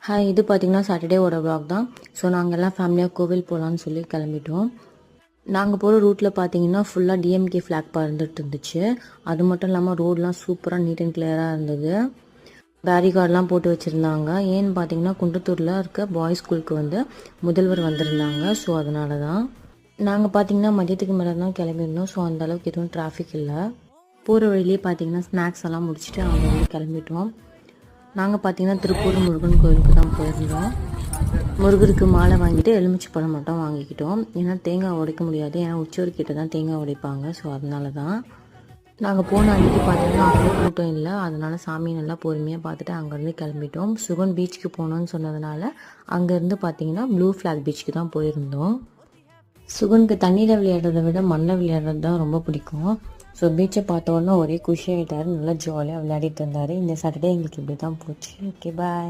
Hi, இது பார்த்தீங்கன்னா சாட்டர்டேவோட vlog தான். ஸோ நாங்கள் எல்லாம் ஃபேமிலியாக கோவில் போகலான்னு சொல்லி கிளம்பிட்டோம். நாங்கள் போகிற ரூட்டில் பார்த்தீங்கன்னா ஃபுல்லாக டிஎம்கே ஃப்ளாக் பறந்துட்டு இருந்துச்சு. அது மட்டும் இல்லாமல் ரோடெலாம் சூப்பராக நீட் அண்ட் கிளியராக இருந்தது. பேரிகார்டெலாம் போட்டு வச்சுருந்தாங்க. ஏன்னு பார்த்தீங்கன்னா குன்றத்தூரில் இருக்க பாய்ஸ் ஸ்கூலுக்கு முதல்வர் வந்திருந்தாங்க. ஸோ அதனால தான் நாங்கள் பார்த்தீங்கன்னா மதியத்துக்கு மேலே தான் கிளம்பியிருந்தோம். ஸோ அந்தளவுக்கு எதுவும் டிராஃபிக் இல்லை. போகிற வழியிலே பார்த்தீங்கன்னா ஸ்நாக்ஸ் எல்லாம் முடிச்சுட்டு அங்கே கிளம்பிட்டோம். நாங்கள் பார்த்தீங்கன்னா திருப்பூர் முருகன் கோயிலுக்கு தான் போயிருந்தோம். முருகருக்கு மாலை வாங்கிட்டு எலுமிச்சை பழம் மட்டும் வாங்கிக்கிட்டோம். ஏன்னா தேங்காய் உடைக்க முடியாது, ஏன்னா உச்சவர்கிட்ட தான் தேங்காய் உடைப்பாங்க. ஸோ அதனால தான் நாங்கள் போன அன்றைக்கி பார்த்தீங்கன்னா அவ்வளோ கூட்டம் இல்லை. அதனால சாமி நல்லா பொறுமையாக பார்த்துட்டு அங்கேருந்து கிளம்பிட்டோம். சுகன் பீச்சுக்கு போகணுன்னு சொன்னதுனால அங்கேருந்து பார்த்தீங்கன்னா ப்ளூ ஃப்ளாக் பீச்சுக்கு தான் போயிருந்தோம். சுகனுக்கு தண்ணியில் விளையாடுறத விட மண்ணில் விளையாடுறது தான் ரொம்ப பிடிக்கும். ஸோ பீச்சை பார்த்தோன்னா ஒரே குஷியாகிட்டார். நல்லா ஜாலியாக விளையாடிட்டு இருந்தார். இந்த சாட்டர்டே எங்களுக்கு இப்படி தான் போச்சு. ஓகே, பாய்.